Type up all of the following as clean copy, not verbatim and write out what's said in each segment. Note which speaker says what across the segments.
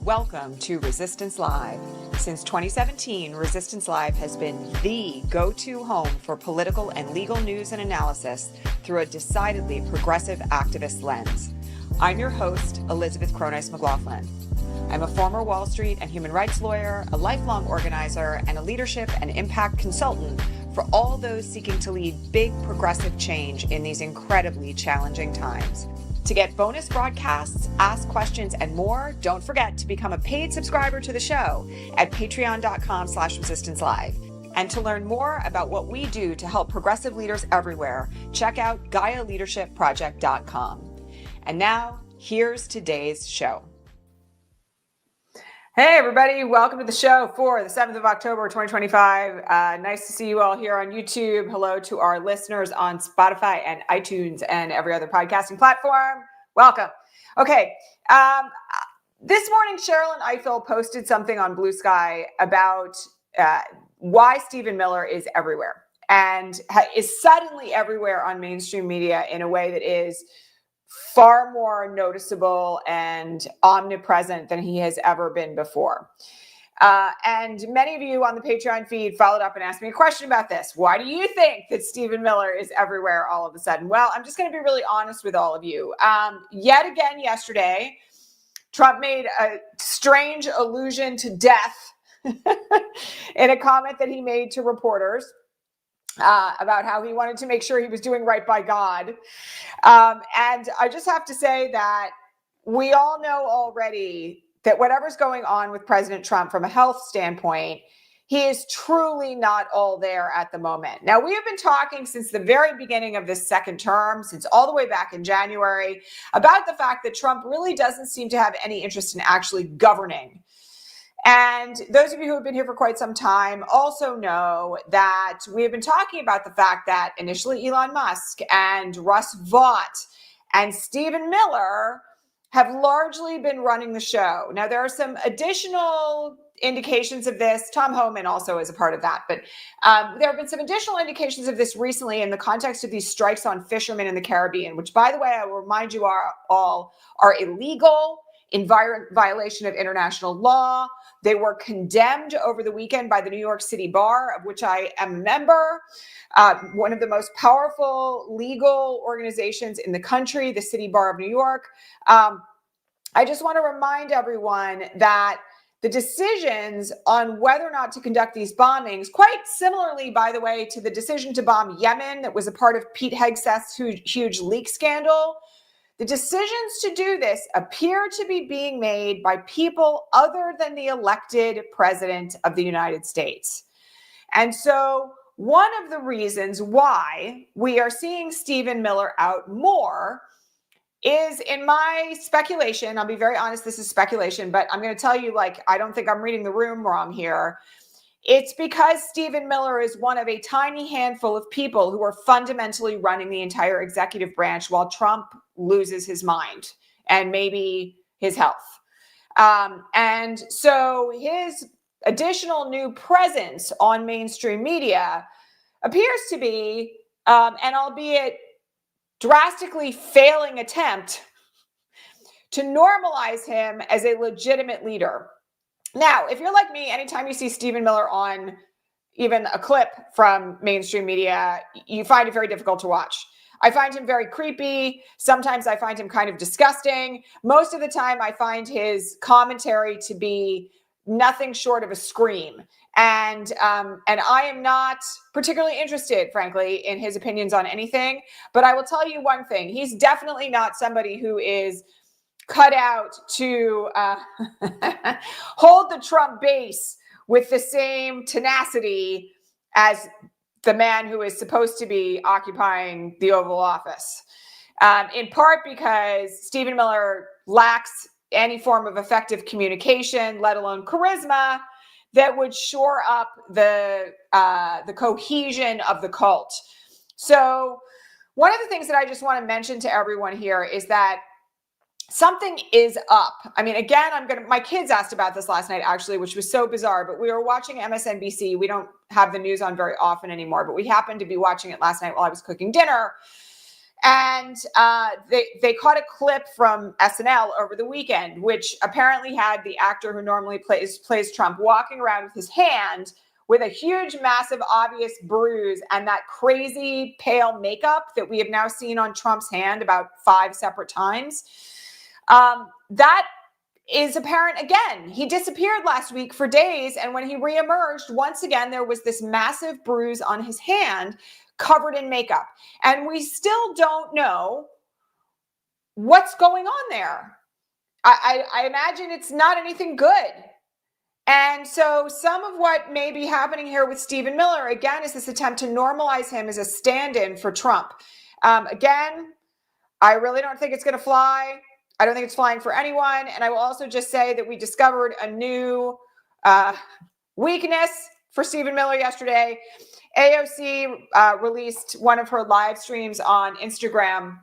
Speaker 1: Welcome to Resistance Live. Since 2017, Resistance Live has been the go-to home for political and legal news and analysis through a decidedly progressive activist lens. I'm your host, Elizabeth Cronise McLaughlin. I'm a former Wall Street and human rights lawyer, a lifelong organizer, and a leadership and impact consultant for all those seeking to lead big progressive change in these incredibly challenging times. To get bonus broadcasts, ask questions, and more, don't forget to become a paid subscriber to the show at patreon.com/resistancelive. And to learn more about what we do to help progressive leaders everywhere, check out GaiaLeadershipProject.com. And now, here's today's show. Hey, everybody. Welcome to the show for the 7th of October, 2025. Nice to see you all here on YouTube. Hello to our listeners on Spotify and iTunes and every other podcasting platform. Welcome. Okay. This morning, Sherilyn Ifill posted something on Blue Sky about why Stephen Miller is everywhere and is suddenly everywhere on mainstream media in a way that is far more noticeable and omnipresent than he has ever been before. And many of you on the Patreon feed followed up and asked me a question about this. Why do you think that Stephen Miller is everywhere all of a sudden? Well, I'm just going to be really honest with all of you. Yet again yesterday, Trump made a strange allusion to death in a comment that he made to reporters. About how he wanted to make sure he was doing right by God. And I just have to say that we all know already that whatever's going on with President Trump from a health standpoint, he is truly not all there at the moment. Now, we have been talking since the very beginning of this second term, since all the way back in January, about the fact that Trump really doesn't seem to have any interest in actually governing. And those of you who have been here for quite some time also know that we have been talking about the fact that initially Elon Musk and Russ Vought and Stephen Miller have largely been running the show. Now, there are some additional indications of this. Tom Homan also is a part of that. But there have been some additional indications of this recently in the context of these strikes on fishermen in the Caribbean, which, by the way, I will remind you all are illegal, in violation of international law. They were condemned over the weekend by the New York City Bar, of which I am a member, one of the most powerful legal organizations in the country, the City Bar of New York. I just want to remind everyone that the decisions on whether or not to conduct these bombings, quite similarly, by the way, to the decision to bomb Yemen that was a part of Pete Hegseth's huge leak scandal, the decisions to do this appear to be being made by people other than the elected president of the United States. And so one of the reasons why we are seeing Stephen Miller out more is, in my speculation, I'll be very honest, this is speculation, but I'm going to tell you, I don't think I'm reading the room wrong here. It's because Stephen Miller is one of a tiny handful of people who are fundamentally running the entire executive branch while Trump loses his mind and maybe his health. And so his additional new presence on mainstream media appears to be, an albeit drastically failing attempt to normalize him as a legitimate leader. Now, if you're like me, anytime you see Stephen Miller on even a clip from mainstream media, you find it very difficult to watch. I find him very creepy. Sometimes I find him kind of disgusting. Most of the time, I find his commentary to be nothing short of a scream. And I am not particularly interested, frankly, in his opinions on anything. But I will tell you one thing. He's definitely not somebody who is cut out to hold the Trump base with the same tenacity as the man who is supposed to be occupying the Oval Office, in part because Stephen Miller lacks any form of effective communication, let alone charisma, that would shore up the cohesion of the cult. So one of the things that I just want to mention to everyone here is that something is up. I mean, again, my kids asked about this last night, actually, which was so bizarre, but we were watching MSNBC. We don't have the news on very often anymore, but we happened to be watching it last night while I was cooking dinner. And they caught a clip from SNL over the weekend, which apparently had the actor who normally plays Trump walking around with his hand with a huge, massive, obvious bruise and that crazy pale makeup that we have now seen on Trump's hand about 5 separate times. That is apparent again. He disappeared last week for days, and when he reemerged, once again, there was this massive bruise on his hand covered in makeup. And we still don't know what's going on there. I imagine it's not anything good. And so some of what may be happening here with Stephen Miller, again, is this attempt to normalize him as a stand-in for Trump. Again, I really don't think it's going to fly. I don't think it's flying for anyone. And I will also just say that we discovered a new weakness for Stephen Miller yesterday. AOC released one of her live streams on Instagram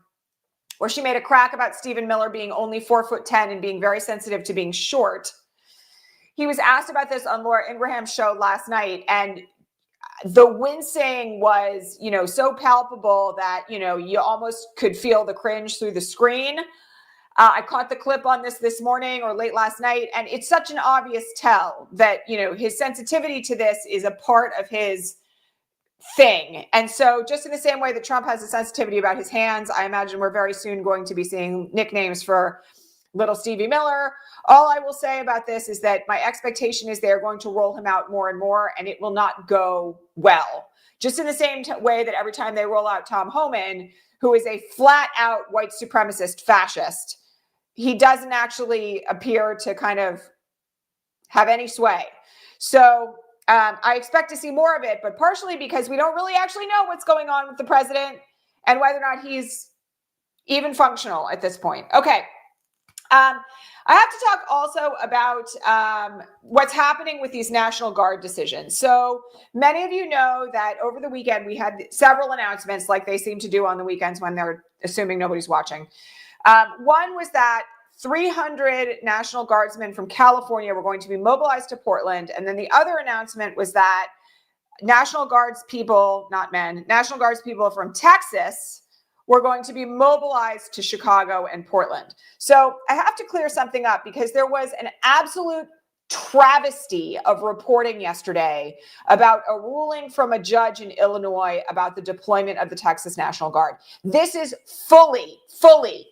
Speaker 1: where she made a crack about Stephen Miller being only 4'10" and being very sensitive to being short. He was asked about this on Laura Ingraham's show last night, and the wincing was, so palpable that, you almost could feel the cringe through the screen. I caught the clip on this morning or late last night, and it's such an obvious tell that, his sensitivity to this is a part of his thing. And so just in the same way that Trump has a sensitivity about his hands, I imagine we're very soon going to be seeing nicknames for little Stevie Miller. All I will say about this is that my expectation is they're going to roll him out more and more, and it will not go well. Just in the same way that every time they roll out Tom Homan, who is a flat out white supremacist fascist, he doesn't actually appear to kind of have any sway. So I expect to see more of it, but partially because we don't really actually know what's going on with the president and whether or not he's even functional at this point. Okay. I have to talk also about what's happening with these National Guard decisions. So many of you know that over the weekend, we had several announcements like they seem to do on the weekends when they're assuming nobody's watching. One was that 300 National Guardsmen from California were going to be mobilized to Portland. And then the other announcement was that National Guards people, not men, National Guards people from Texas were going to be mobilized to Chicago and Portland. So I have to clear something up because there was an absolute travesty of reporting yesterday about a ruling from a judge in Illinois about the deployment of the Texas National Guard. This is fully,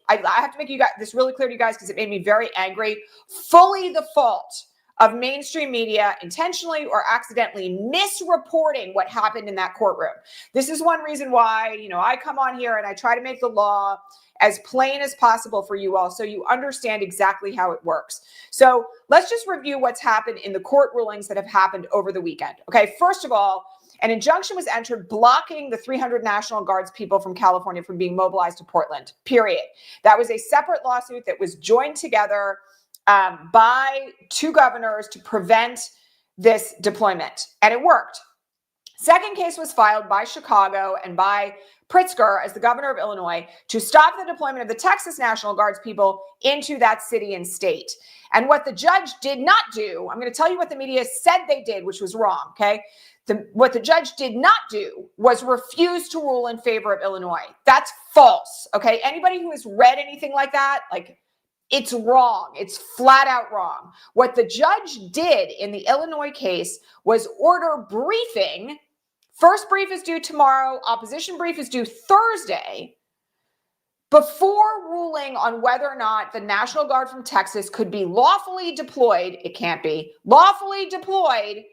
Speaker 1: I have to make this really clear to you guys because it made me very angry, fully the fault of mainstream media intentionally or accidentally misreporting what happened in that courtroom. This is one reason why, I come on here and I try to make the law as plain as possible for you all so you understand exactly how it works. So let's just review what's happened in the court rulings that have happened over the weekend. Okay, first of all, an injunction was entered blocking the 300 National Guards people from California from being mobilized to Portland, period. That was a separate lawsuit that was joined together by 2 governors to prevent this deployment, and it worked. Second case was filed by Chicago and by Pritzker as the governor of Illinois to stop the deployment of the Texas National Guards people into that city and state. And what the judge did not do, I'm going to tell you what the media said they did, which was wrong, okay? What the judge did not do was refuse to rule in favor of Illinois. That's false, okay? Anybody who has read anything like that, it's wrong. It's flat out wrong. What the judge did in the Illinois case was order briefing. First brief is due tomorrow. Opposition brief is due Thursday before ruling on whether or not the National Guard from Texas could be lawfully deployed. It can't be lawfully deployed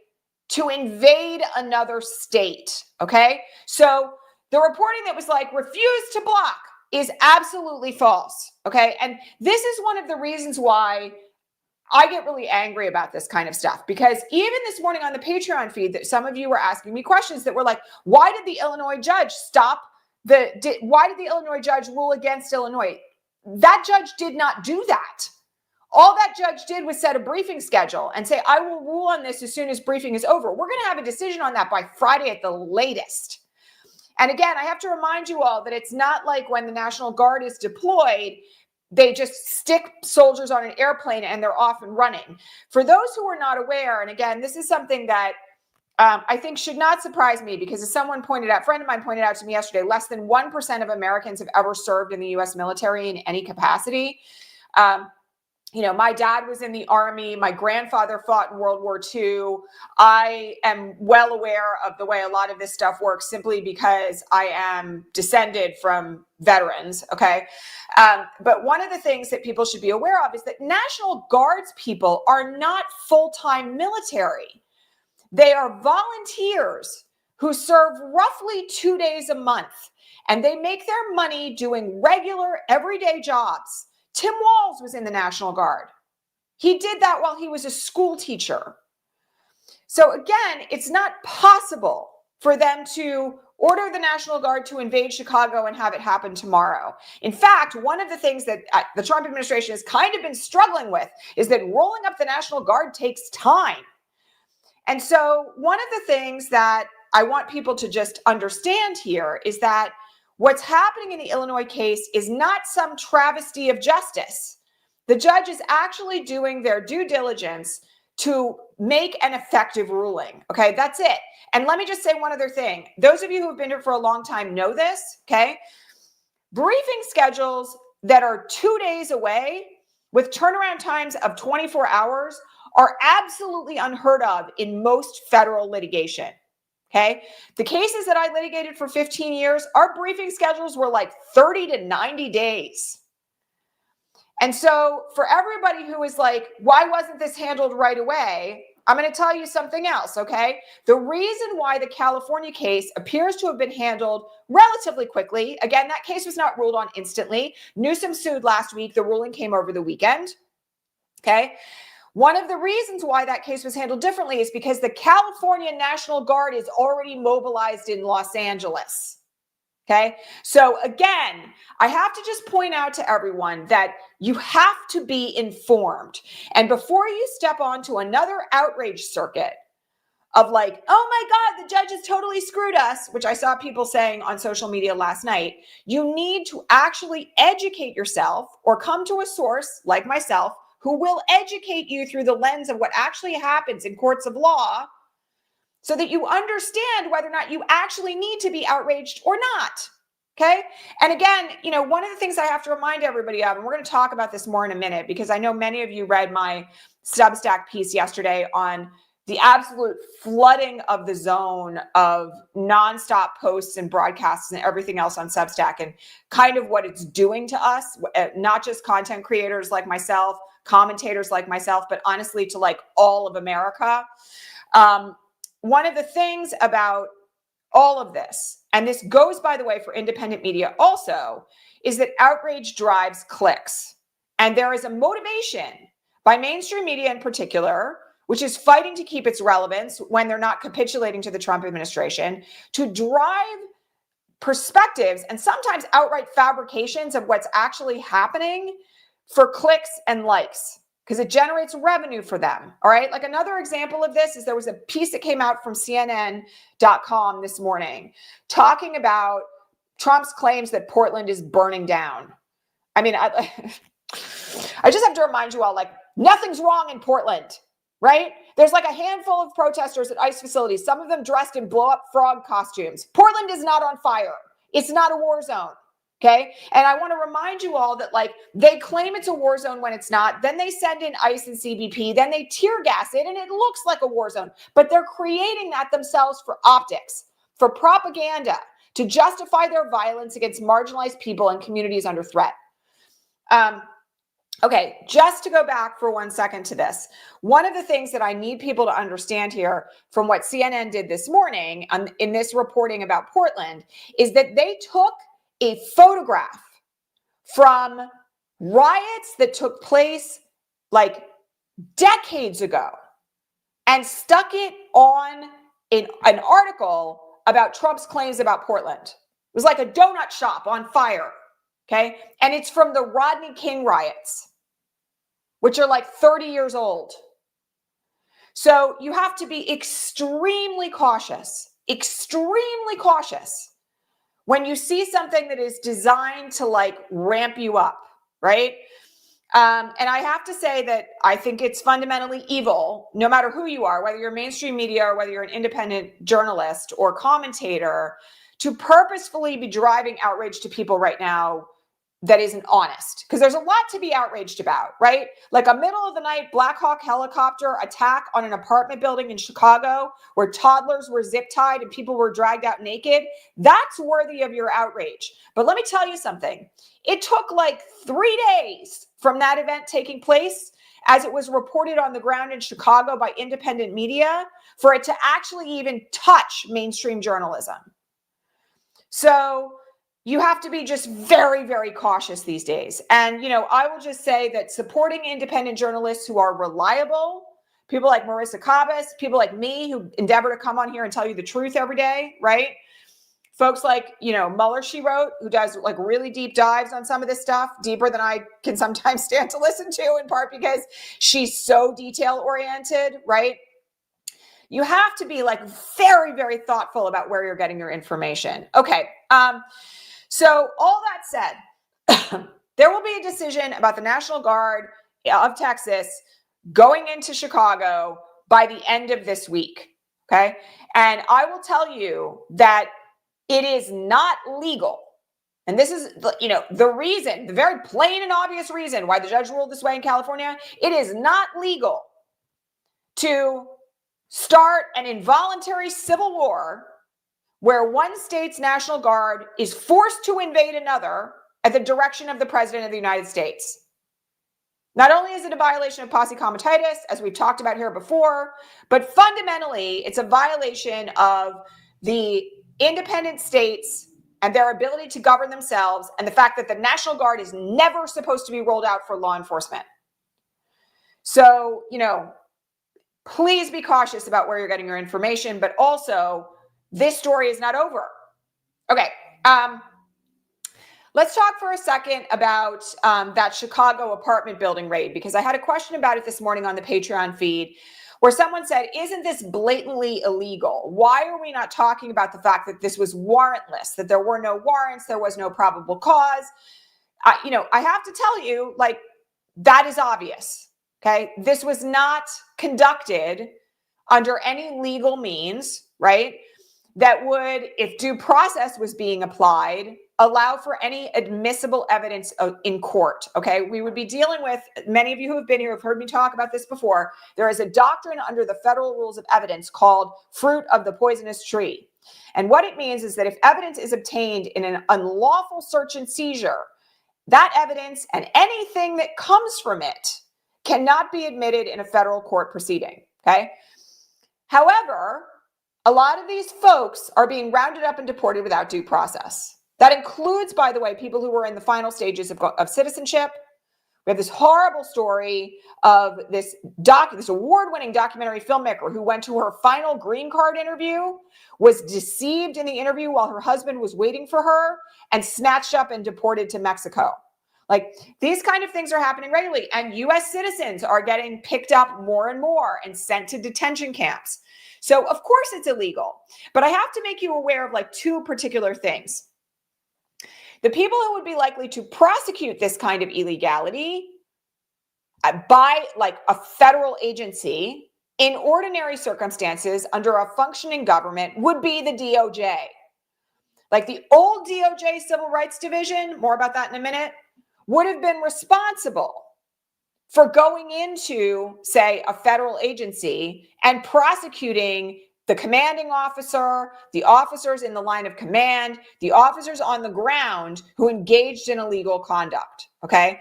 Speaker 1: to invade another state. Okay. So the reporting that was refused to block is absolutely false, okay? And this is one of the reasons why I get really angry about this kind of stuff, because even this morning on the Patreon feed, that some of you were asking me questions that were like, why did the Illinois judge why did the Illinois judge rule against Illinois? That judge did not do that. All that judge did was set a briefing schedule and say, I will rule on this as soon as briefing is over. We're going to have a decision on that by Friday at the latest. And again, I have to remind you all that it's not like when the National Guard is deployed, they just stick soldiers on an airplane and they're off and running. For those who are not aware, and again, this is something that I think should not surprise me, because as someone pointed out, a friend of mine pointed out to me yesterday, less than 1% of Americans have ever served in the U.S. military in any capacity. My dad was in the Army. My grandfather fought in World War II. I am well aware of the way a lot of this stuff works, simply because I am descended from veterans, okay? But one of the things that people should be aware of is that National Guards people are not full-time military. They are volunteers who serve roughly 2 days a month, and they make their money doing regular, everyday jobs. Tim Walz was in the National Guard. He did that while he was a school teacher. So again, it's not possible for them to order the National Guard to invade Chicago and have it happen tomorrow. In fact, one of the things that the Trump administration has kind of been struggling with is that rolling up the National Guard takes time. And so one of the things that I want people to just understand here is that what's happening in the Illinois case is not some travesty of justice. The judge is actually doing their due diligence to make an effective ruling. Okay, that's it. And let me just say one other thing. Those of you who have been here for a long time know this, okay? Briefing schedules that are 2 days away with turnaround times of 24 hours are absolutely unheard of in most federal litigation. Okay. The cases that I litigated for 15 years, our briefing schedules were like 30 to 90 days. And so for everybody who is like, why wasn't this handled right away? I'm going to tell you something else. Okay. The reason why the California case appears to have been handled relatively quickly. Again, that case was not ruled on instantly. Newsom sued last week. The ruling came over the weekend. Okay. One of the reasons why that case was handled differently is because the California National Guard is already mobilized in Los Angeles. Okay. So again, I have to just point out to everyone that you have to be informed. And before you step onto another outrage circuit of like, oh my God, the judge has totally screwed us, which I saw people saying on social media last night, you need to actually educate yourself or come to a source like myself who will educate you through the lens of what actually happens in courts of law so that you understand whether or not you actually need to be outraged or not. Okay. And again, one of the things I have to remind everybody of, and we're going to talk about this more in a minute, because I know many of you read my Substack piece yesterday on the absolute flooding of the zone of nonstop posts and broadcasts and everything else on Substack, and kind of what it's doing to us, not just content creators like myself, commentators like myself, but honestly to like all of America. One of the things about all of this, and this goes, by the way, for independent media also, is that outrage drives clicks. And there is a motivation by mainstream media in particular, which is fighting to keep its relevance when they're not capitulating to the Trump administration, to drive perspectives and sometimes outright fabrications of what's actually happening for clicks and likes, because it generates revenue for them. All right. Like another example of this is there was a piece that came out from CNN.com this morning talking about Trump's claims that Portland is burning down. I mean, I just have to remind you all, like, nothing's wrong in Portland, right? There's like a handful of protesters at ICE facilities, some of them dressed in blow up frog costumes. Portland is not on fire. It's not a war zone. Okay. And I want to remind you all that, like, they claim it's a war zone when it's not. Then they send in ICE and CBP. Then they tear gas it and it looks like a war zone. But they're creating that themselves for optics, for propaganda, to justify their violence against marginalized people and communities under threat. Okay, just to go back for 1 second to this. One of the things that I need people to understand here from what CNN did this morning in this reporting about Portland is that they took a photograph from riots that took place like decades ago and stuck it on an article about Trump's claims about Portland. It was like a donut shop on fire, okay? And it's from the Rodney King riots, which are like 30 years old. So you have to be extremely cautious when you see something that is designed to like ramp you up, right? And I have to say that I think it's fundamentally evil, no matter who you are, whether you're mainstream media or whether you're an independent journalist or commentator, to purposefully be driving outrage to people right now that isn't honest. Because there's a lot to be outraged about, right? Like a middle of the night Black Hawk helicopter attack on an apartment building in Chicago where toddlers were zip tied and people were dragged out naked. That's worthy of your outrage. But let me tell you something. It took like 3 days from that event taking place, as it was reported on the ground in Chicago by independent media, for it to actually even touch mainstream journalism. So you have to be just very, very cautious these days. And, I will just say that supporting independent journalists who are reliable, people like Marissa Kabas, people like me who endeavor to come on here and tell you the truth every day, right? Folks like, Mueller, she wrote, who does like really deep dives on some of this stuff, deeper than I can sometimes stand to listen to, in part because she's so detail oriented, right? You have to be like very, very thoughtful about where you're getting your information. Okay. So all that said, there will be a decision about the National Guard of Texas going into Chicago by the end of this week. Okay. And I will tell you that it is not legal. And this is, the reason, the very plain and obvious reason why the judge ruled this way in California. It is not legal to start an involuntary civil war where one state's National Guard is forced to invade another at the direction of the President of the United States. Not only is it a violation of posse comitatus, as we've talked about here before, but fundamentally, it's a violation of the independent states and their ability to govern themselves, and the fact that the National Guard is never supposed to be rolled out for law enforcement. So, please be cautious about where you're getting your information, but also, this story is not over. Okay, let's talk for a second about that Chicago apartment building raid, because I had a question about it this morning on the Patreon feed where someone said, isn't this blatantly illegal? Why are we not talking about the fact that this was warrantless, that there were no warrants, there was no probable cause? I have to tell you, that is obvious, okay? This was not conducted under any legal means, right? That would, if due process was being applied, allow for any admissible evidence in court, okay? We would be dealing with, many of you who have been here have heard me talk about this before, there is a doctrine under the federal rules of evidence called fruit of the poisonous tree. And what it means is that if evidence is obtained in an unlawful search and seizure, that evidence and anything that comes from it cannot be admitted in a federal court proceeding, okay? However, a lot of these folks are being rounded up and deported without due process. That includes, by the way, people who were in the final stages of citizenship. We have this horrible story of this award-winning documentary filmmaker who went to her final green card interview, was deceived in the interview while her husband was waiting for her, and snatched up and deported to Mexico. These kind of things are happening regularly, and U.S. citizens are getting picked up more and more and sent to detention camps. So, of course, it's illegal. But I have to make you aware of two particular things. The people who would be likely to prosecute this kind of illegality by a federal agency in ordinary circumstances under a functioning government would be the DOJ. The old DOJ Civil Rights Division, more about that in a minute, would have been responsible for going into, say, a federal agency and prosecuting the commanding officer, the officers in the line of command, the officers on the ground who engaged in illegal conduct, okay?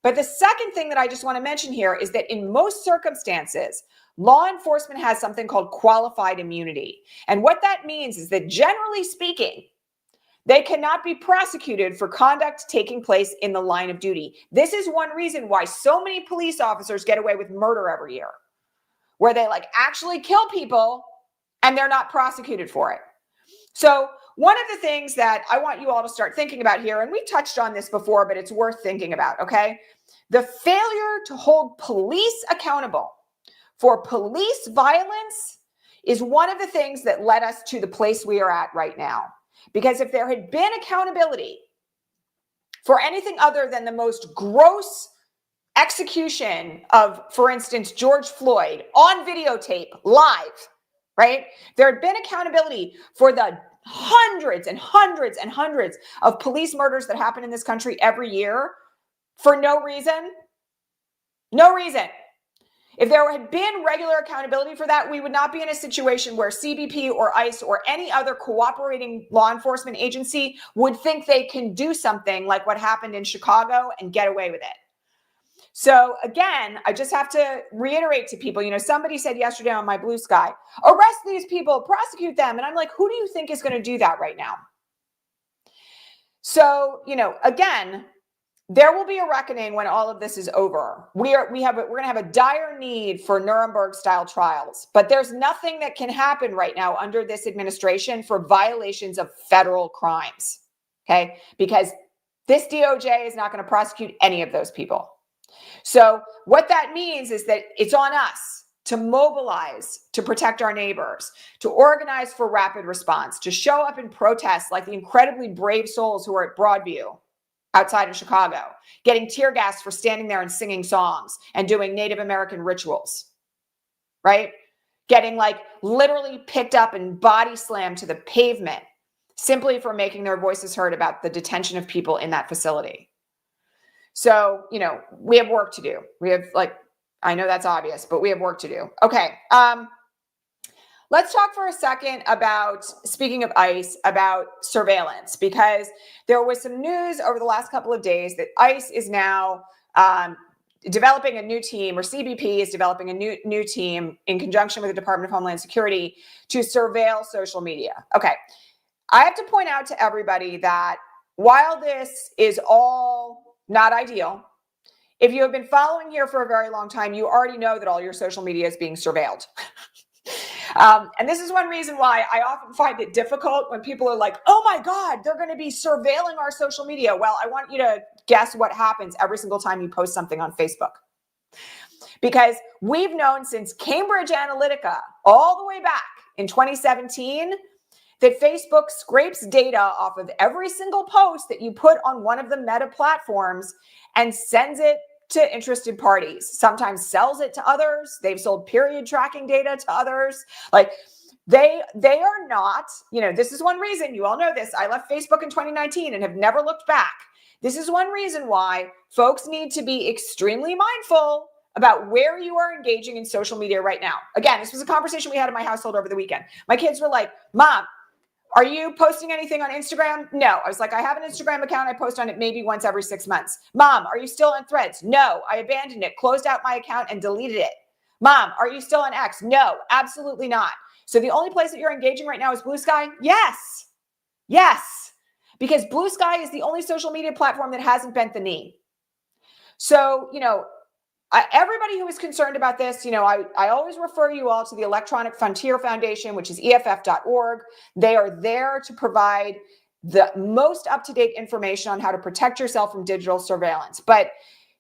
Speaker 1: But the second thing that I just want to mention here is that in most circumstances, law enforcement has something called qualified immunity. And what that means is that generally speaking, they cannot be prosecuted for conduct taking place in the line of duty. This is one reason why so many police officers get away with murder every year, where they actually kill people and they're not prosecuted for it. So one of the things that I want you all to start thinking about here, and we touched on this before, but it's worth thinking about, okay? The failure to hold police accountable for police violence is one of the things that led us to the place we are at right now. Because if there had been accountability for anything other than the most gross execution of, for instance, George Floyd on videotape live, right? There had been accountability for the hundreds and hundreds and hundreds of police murders that happen in this country every year for no reason. No reason. If there had been regular accountability for that, we would not be in a situation where CBP or ICE or any other cooperating law enforcement agency would think they can do something like what happened in Chicago and get away with it. So again, I just have to reiterate to people, somebody said yesterday on my Blue Sky, arrest these people, prosecute them. And I'm like, who do you think is going to do that right now? So, again, there will be a reckoning when all of this is over. We're going to have a dire need for Nuremberg style trials, but there's nothing that can happen right now under this administration for violations of federal crimes. Okay. Because this DOJ is not going to prosecute any of those people. So what that means is that it's on us to mobilize, to protect our neighbors, to organize for rapid response, to show up in protests like the incredibly brave souls who are at Broadview outside of Chicago, getting tear gas for standing there and singing songs and doing Native American rituals, right? Getting literally picked up and body slammed to the pavement simply for making their voices heard about the detention of people in that facility. So, we have work to do. We have I know that's obvious, but we have work to do. Okay. Let's talk for a second about, speaking of ICE, about surveillance, because there was some news over the last couple of days that ICE is now developing a new team, or CBP is developing a new team in conjunction with the Department of Homeland Security to surveil social media. Okay. I have to point out to everybody that while this is all not ideal, if you have been following here for a very long time, you already know that all your social media is being surveilled. And this is one reason why I often find it difficult when people are like, oh my God, they're going to be surveilling our social media. Well, I want you to guess what happens every single time you post something on Facebook. Because we've known since Cambridge Analytica, all the way back in 2017, that Facebook scrapes data off of every single post that you put on one of the Meta platforms and sends it to interested parties, sometimes sells it to others. They've sold period tracking data to others. They are not, this is one reason, you all know this. I left Facebook in 2019 and have never looked back. This is one reason why folks need to be extremely mindful about where you are engaging in social media right now. Again, this was a conversation we had in my household over the weekend. My kids were like, Mom, are you posting anything on Instagram? No. I was like, I have an Instagram account. I post on it maybe once every 6 months. Mom, are you still on Threads? No. I abandoned it, closed out my account and deleted it. Mom, are you still on X? No, absolutely not. So the only place that you're engaging right now is Blue Sky? Yes. Yes. Because Blue Sky is the only social media platform that hasn't bent the knee. So, everybody who is concerned about this, I always refer you all to the Electronic Frontier Foundation, which is EFF.org. They are there to provide the most up-to-date information on how to protect yourself from digital surveillance. But,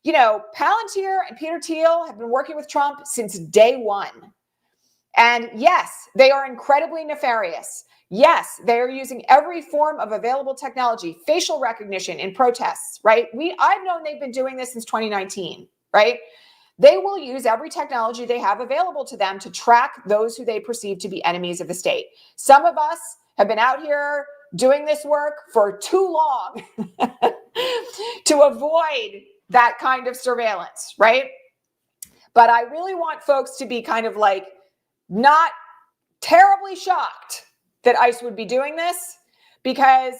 Speaker 1: Palantir and Peter Thiel have been working with Trump since day one. And yes, they are incredibly nefarious. Yes, they are using every form of available technology, facial recognition in protests, right? I've known they've been doing this since 2019, right? They will use every technology they have available to them to track those who they perceive to be enemies of the state. Some of us have been out here doing this work for too long to avoid that kind of surveillance, right? But I really want folks to be kind of not terribly shocked that ICE would be doing this because,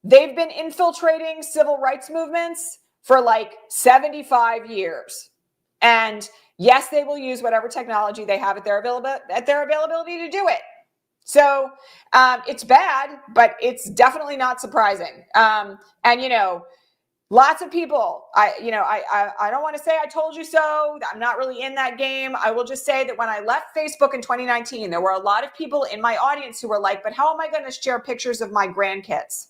Speaker 1: they've been infiltrating civil rights movements for 75 years. And yes, they will use whatever technology they have at their availability to do it. So it's bad, but it's definitely not surprising. Lots of people, I don't want to say I told you so. I'm not really in that game. I will just say that when I left Facebook in 2019, there were a lot of people in my audience who were like, but how am I going to share pictures of my grandkids?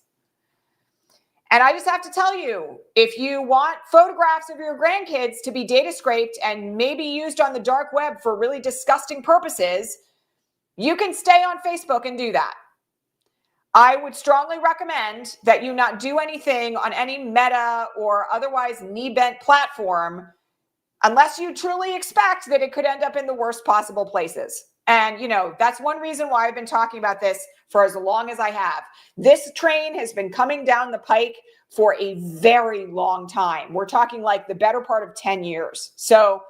Speaker 1: And I just have to tell you, if you want photographs of your grandkids to be data scraped and maybe used on the dark web for really disgusting purposes, you can stay on Facebook and do that. I would strongly recommend that you not do anything on any Meta or otherwise knee-bent platform unless you truly expect that it could end up in the worst possible places. And, that's one reason why I've been talking about this for as long as I have. This train has been coming down the pike for a very long time. We're talking like the better part of 10 years. So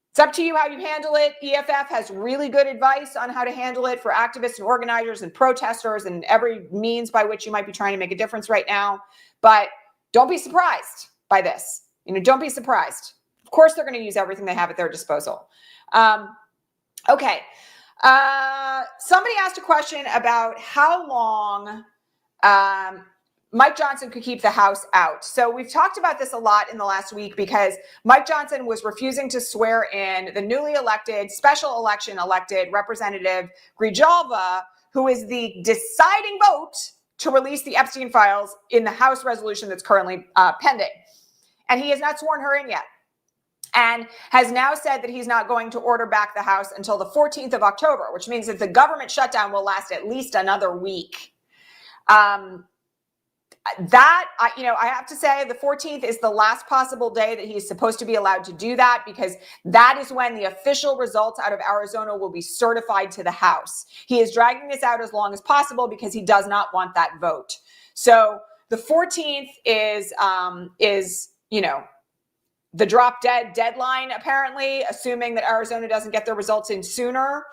Speaker 1: it's up to you how you handle it. EFF has really good advice on how to handle it for activists and organizers and protesters and every means by which you might be trying to make a difference right now. But don't be surprised by this. Don't be surprised. Of course, they're going to use everything they have at their disposal. Okay. Somebody asked a question about how long Mike Johnson could keep the House out. So we've talked about this a lot in the last week because Mike Johnson was refusing to swear in the newly elected, special election elected Representative Grijalva, who is the deciding vote to release the Epstein files in the House resolution that's currently pending. And he has not sworn her in yet, and has now said that he's not going to order back the House until the 14th of October, which means that the government shutdown will last at least another week. I have to say the 14th is the last possible day that he's supposed to be allowed to do that, because that is when the official results out of Arizona will be certified to the House. He is dragging this out as long as possible because he does not want that vote. So the 14th is the drop dead deadline, apparently, assuming that Arizona doesn't get their results in sooner.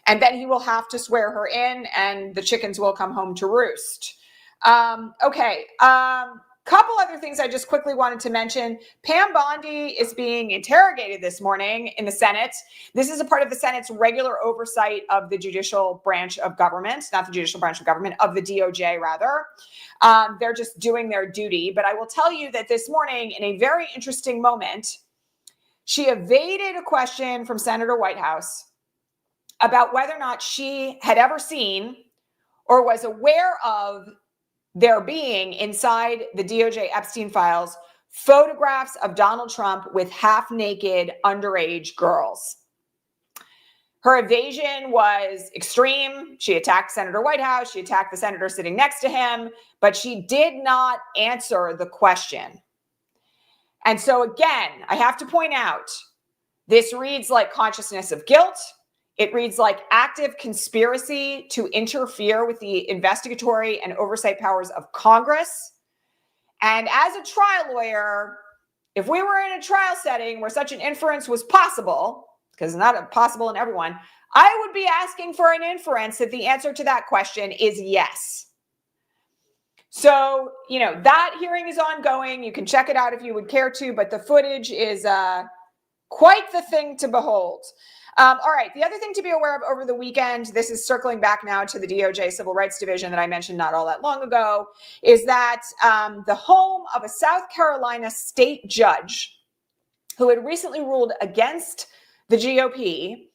Speaker 1: And then he will have to swear her in and the chickens will come home to roost. Couple other things I just quickly wanted to mention. Pam Bondi is being interrogated this morning in the Senate. This is a part of the Senate's regular oversight of the judicial branch of government, not the judicial branch of government, of the DOJ rather. They're just doing their duty. But I will tell you that this morning, in a very interesting moment, she evaded a question from Senator Whitehouse about whether or not she had ever seen or was aware of there being inside the DOJ Epstein files photographs of Donald Trump with half-naked underage girls. Her evasion was extreme. She attacked Senator Whitehouse. She attacked the senator sitting next to him, but she did not answer the question. And so again, I have to point out, this reads like consciousness of guilt. It reads like active conspiracy to interfere with the investigatory and oversight powers of Congress. And as a trial lawyer, if we were in a trial setting where such an inference was possible, because it's not possible in everyone, I would be asking for an inference that the answer to that question is yes. So, that hearing is ongoing. You can check it out if you would care to, but the footage is quite the thing to behold. All right. The other thing to be aware of over the weekend, this is circling back now to the DOJ Civil Rights Division that I mentioned not all that long ago, is that the home of a South Carolina state judge who had recently ruled against the GOP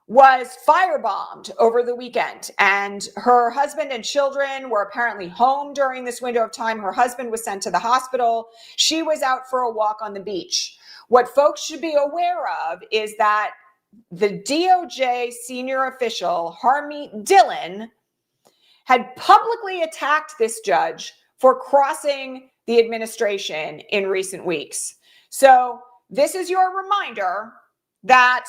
Speaker 1: was firebombed over the weekend. And her husband and children were apparently home during this window of time. Her husband was sent to the hospital. She was out for a walk on the beach. What folks should be aware of is that the DOJ senior official, Harmeet Dillon, had publicly attacked this judge for crossing the administration in recent weeks. So this is your reminder that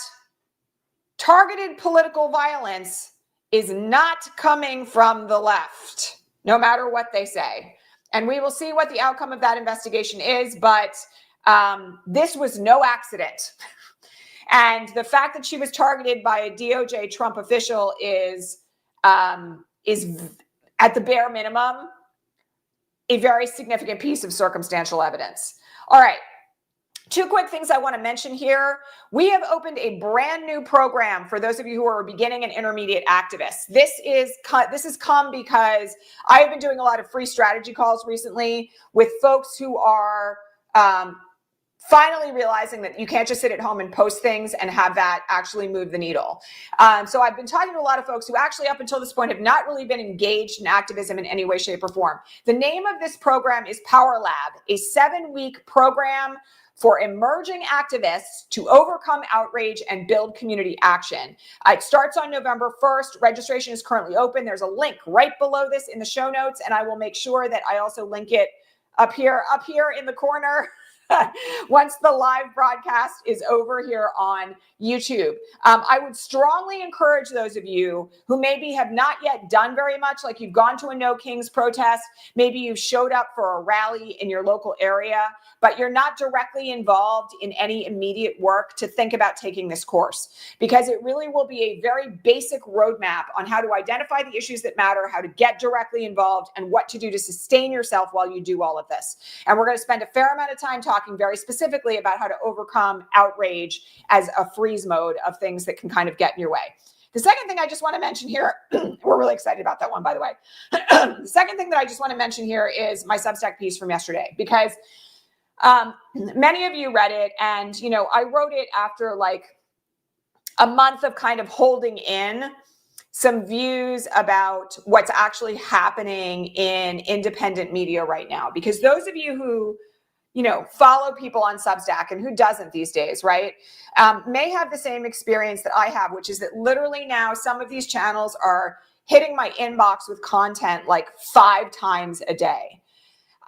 Speaker 1: targeted political violence is not coming from the left, no matter what they say. And we will see what the outcome of that investigation is, but this was no accident. And the fact that she was targeted by a DOJ Trump official is at the bare minimum a very significant piece of circumstantial evidence. All right. Two quick things I want to mention here. We have opened a brand new program for those of you who are beginning and intermediate activists. This has come because I have been doing a lot of free strategy calls recently with folks who are finally realizing that you can't just sit at home and post things and have that actually move the needle. So I've been talking to a lot of folks who actually up until this point have not really been engaged in activism in any way, shape, or form. The name of this program is Power Lab, a 7-week program for emerging activists to overcome outrage and build community action. It starts on November 1st. Registration is currently open. There's a link right below this in the show notes, and I will make sure that I also link it up here in the corner once the live broadcast is over here on YouTube. I would strongly encourage those of you who maybe have not yet done very much, like you've gone to a No Kings protest, maybe you showed up for a rally in your local area, but you're not directly involved in any immediate work, to think about taking this course, because it really will be a very basic roadmap on how to identify the issues that matter, how to get directly involved, and what to do to sustain yourself while you do all of this. And we're going to spend a fair amount of time talking very specifically about how to overcome outrage as a freeze mode of things that can kind of get in your way. The second thing I just want to mention here, we're really excited about that one, by the way. The second thing that I just want to mention here is my Substack piece from yesterday, because many of you read it, and, you know, I wrote it after like a month of kind of holding in some views about what's actually happening in independent media right now. Because those of you who, you know, follow people on Substack, and who doesn't these days, right, may have the same experience that I have, which is that literally now some of these channels are hitting my inbox with content like 5 times a day.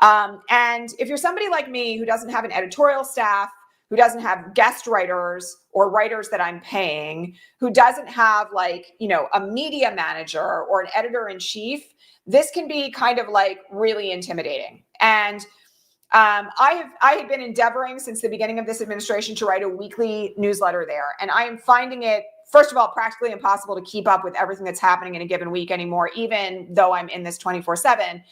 Speaker 1: And if you're somebody like me who doesn't have an editorial staff, who doesn't have guest writers or writers that I'm paying, who doesn't have like, you know, a media manager or an editor in chief, this can be kind of like really intimidating. And I have been endeavoring since the beginning of this administration to write a weekly newsletter there. And I am finding it, first of all, practically impossible to keep up with everything that's happening in a given week anymore, even though I'm in this 24/7.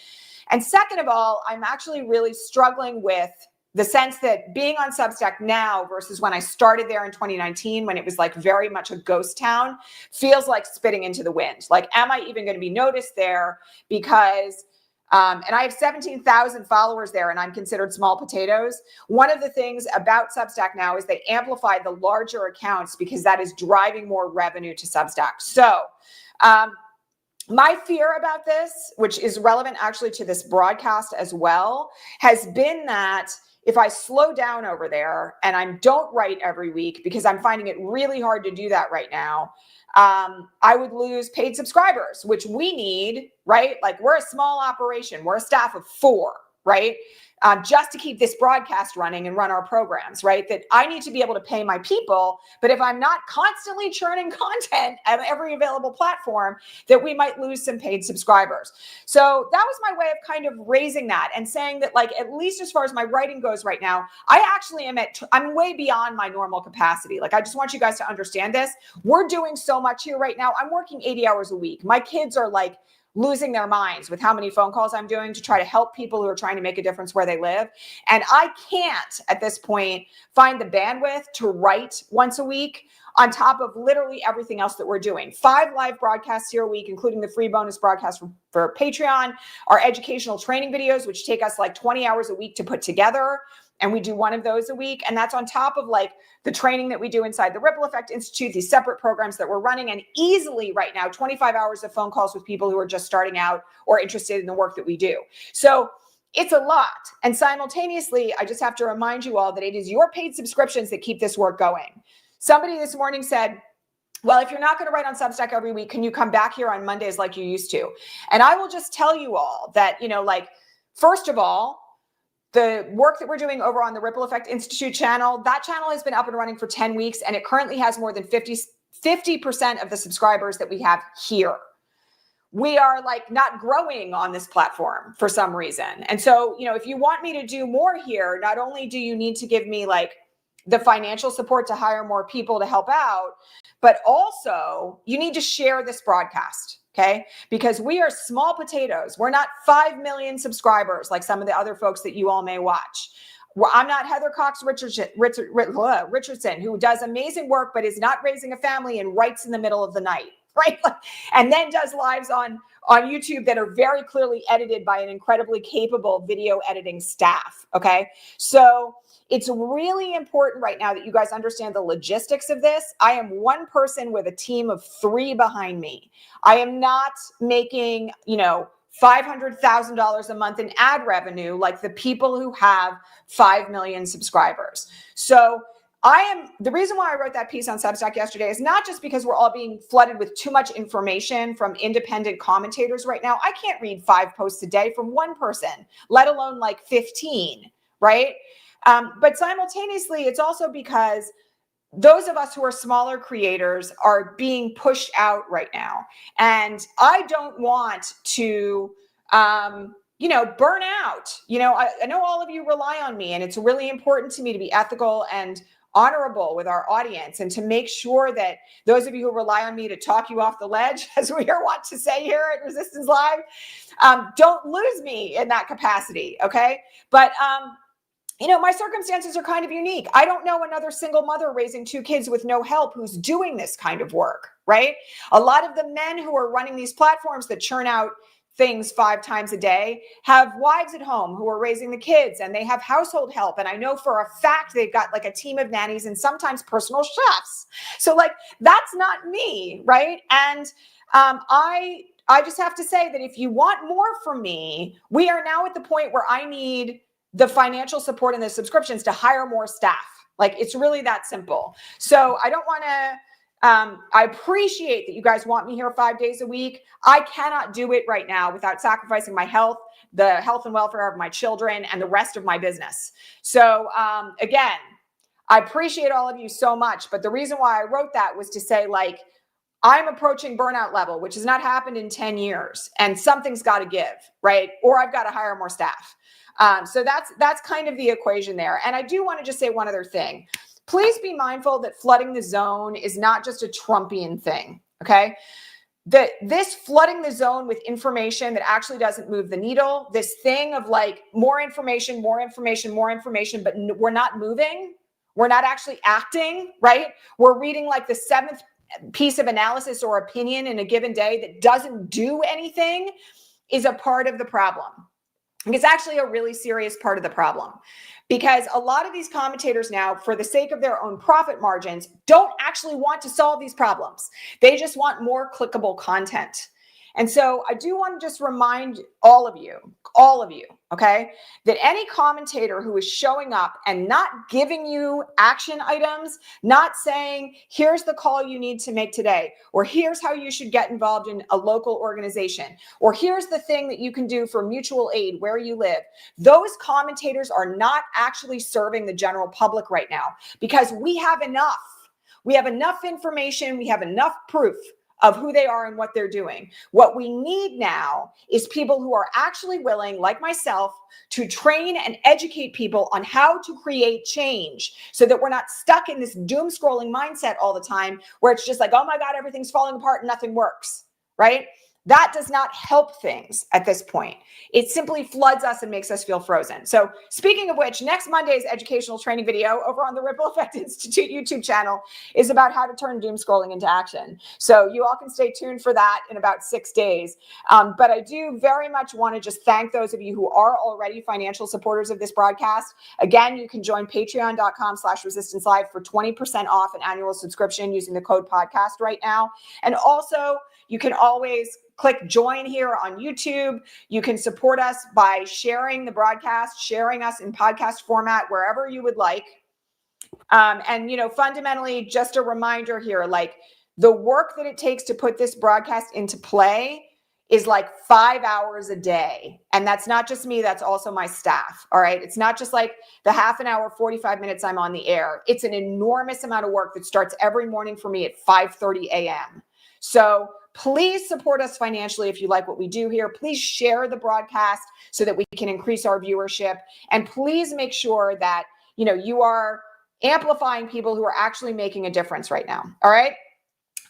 Speaker 1: And second of all, I'm actually really struggling with the sense that being on Substack now versus when I started there in 2019, when it was like very much a ghost town, feels like spitting into the wind. Like, am I even going to be noticed there? Because, and I have 17,000 followers there, and I'm considered small potatoes. One of the things about Substack now is they amplify the larger accounts because that is driving more revenue to Substack. So, my fear about this, which is relevant actually to this broadcast as well, has been that if I slow down over there and I don't write every week, because I'm finding it really hard to do that right now, I would lose paid subscribers, which we need, right? Like, we're a small operation. We're a staff of 4, right? Just to keep this broadcast running and run our programs, right? That I need to be able to pay my people. But if I'm not constantly churning content at every available platform, that we might lose some paid subscribers. So that was my way of kind of raising that and saying that, like, at least as far as my writing goes right now, I actually I'm way beyond my normal capacity. Like, I just want you guys to understand this. We're doing so much here right now. I'm working 80 hours a week. My kids are like losing their minds with how many phone calls I'm doing to try to help people who are trying to make a difference where they live. And I can't at this point find the bandwidth to write once a week on top of literally everything else that we're doing. 5 live broadcasts here a week, including the free bonus broadcast for Patreon, our educational training videos, which take us like 20 hours a week to put together. And we do 1 of those a week. And that's on top of like the training that we do inside the Ripple Effect Institute, these separate programs that we're running, and easily right now, 25 hours of phone calls with people who are just starting out or interested in the work that we do. So it's a lot. And simultaneously, I just have to remind you all that it is your paid subscriptions that keep this work going. Somebody this morning said, well, if you're not going to write on Substack every week, can you come back here on Mondays like you used to? And I will just tell you all that, you know, like, first of all, the work that we're doing over on the Ripple Effect Institute channel, that channel has been up and running for 10 weeks, and it currently has more than 50% of the subscribers that we have here. We are like not growing on this platform for some reason. And so, you know, if you want me to do more here, not only do you need to give me like the financial support to hire more people to help out, but also you need to share this broadcast. Okay, because we are small potatoes. We're not 5 million subscribers like some of the other folks that you all may watch. I'm not Heather Cox Richardson, who does amazing work, but is not raising a family and writes in the middle of the night, right? And then does lives on YouTube that are very clearly edited by an incredibly capable video editing staff. Okay, so it's really important right now that you guys understand the logistics of this. I am one person with a team of 3 behind me. I am not making, you know, $500,000 a month in ad revenue, like the people who have 5 million subscribers. So the reason why I wrote that piece on Substack yesterday is not just because we're all being flooded with too much information from independent commentators right now. I can't read 5 posts a day from one person, let alone like 15, right? But simultaneously, it's also because those of us who are smaller creators are being pushed out right now. And I don't want to, burn out. I know all of you rely on me, and it's really important to me to be ethical and honorable with our audience, and to make sure that those of you who rely on me to talk you off the ledge, as we want to say here at Resistance Live, don't lose me in that capacity. Okay. But, my circumstances are kind of unique. I don't know another single mother raising 2 kids with no help who's doing this kind of work, right? A lot of the men who are running these platforms that churn out things 5 times a day have wives at home who are raising the kids, and they have household help. And I know for a fact they've got like a team of nannies and sometimes personal chefs. So like, that's not me, right? And I just have to say that if you want more from me, we are now at the point where I need the financial support and the subscriptions to hire more staff. Like, it's really that simple. So I don't want to, I appreciate that you guys want me here 5 days a week. I cannot do it right now without sacrificing my health, the health and welfare of my children, and the rest of my business. So again, I appreciate all of you so much. But the reason why I wrote that was to say, like, I'm approaching burnout level, which has not happened in 10 years, and something's got to give, right? Or I've got to hire more staff. So that's kind of the equation there. And I do want to just say one other thing. Please be mindful that flooding the zone is not just a Trumpian thing, okay? This flooding the zone with information that actually doesn't move the needle, this thing of like more information, but we're not moving. We're not actually acting, right? We're reading like the 7th piece of analysis or opinion in a given day that doesn't do anything, is a part of the problem. It's actually a really serious part of the problem, because a lot of these commentators now, for the sake of their own profit margins, don't actually want to solve these problems. They just want more clickable content. And so I do want to just remind all of you, okay, that any commentator who is showing up and not giving you action items, not saying, here's the call you need to make today, or here's how you should get involved in a local organization, or here's the thing that you can do for mutual aid where you live, those commentators are not actually serving the general public right now, because we have enough. We have enough information. We have enough proof of who they are and what they're doing. What we need now is people who are actually willing, like myself, to train and educate people on how to create change, so that we're not stuck in this doom scrolling mindset all the time, where it's just like, oh my God, everything's falling apart and nothing works, right? That does not help things at this point. It simply floods us and makes us feel frozen. So speaking of which, next Monday's educational training video over on the Ripple Effect Institute YouTube channel is about how to turn doom scrolling into action. So you all can stay tuned for that in about 6 days. But I do very much want to just thank those of you who are already financial supporters of this broadcast. Again, you can join patreon.com/resistancelive for 20% off an annual subscription using the code podcast right now. And also, you can always click join here on YouTube. You can support us by sharing the broadcast, sharing us in podcast format, wherever you would like. And, fundamentally, just a reminder here, like, the work that it takes to put this broadcast into play is like 5 hours a day. And that's not just me, that's also my staff. All right. It's not just like the half an hour, 45 minutes I'm on the air. It's an enormous amount of work that starts every morning for me at 5:30 a.m. So please support us financially if you like what we do here. Please share the broadcast so that we can increase our viewership. And please make sure that, you are amplifying people who are actually making a difference right now. All right.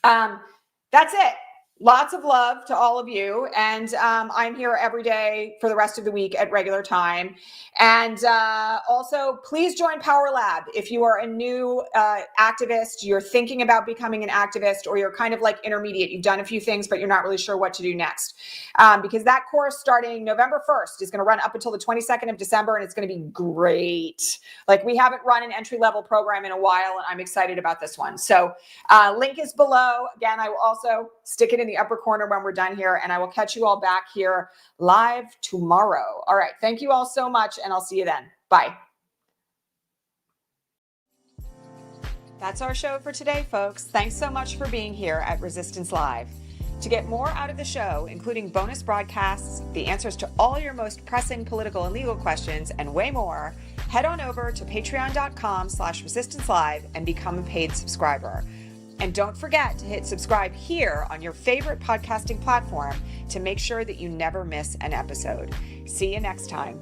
Speaker 1: That's it. Lots of love to all of you. And I'm here every day for the rest of the week at regular time. And also, please join Power Lab. If you are a new activist, you're thinking about becoming an activist, or you're kind of like intermediate, you've done a few things, but you're not really sure what to do next. Because that course starting November 1st is going to run up until the 22nd of December, and it's going to be great. Like, we haven't run an entry-level program in a while, and I'm excited about this one. So link is below. Again, I will also stick it in the upper corner when we're done here, and I will catch you all back here live tomorrow. All right. Thank you all so much, and I'll see you then. Bye. That's our show for today, folks. Thanks so much for being here at Resistance Live. To get more out of the show, including bonus broadcasts, the answers to all your most pressing political and legal questions, and way more, head on over to patreon.com/resistancelive and become a paid subscriber. And don't forget to hit subscribe here on your favorite podcasting platform to make sure that you never miss an episode. See you next time.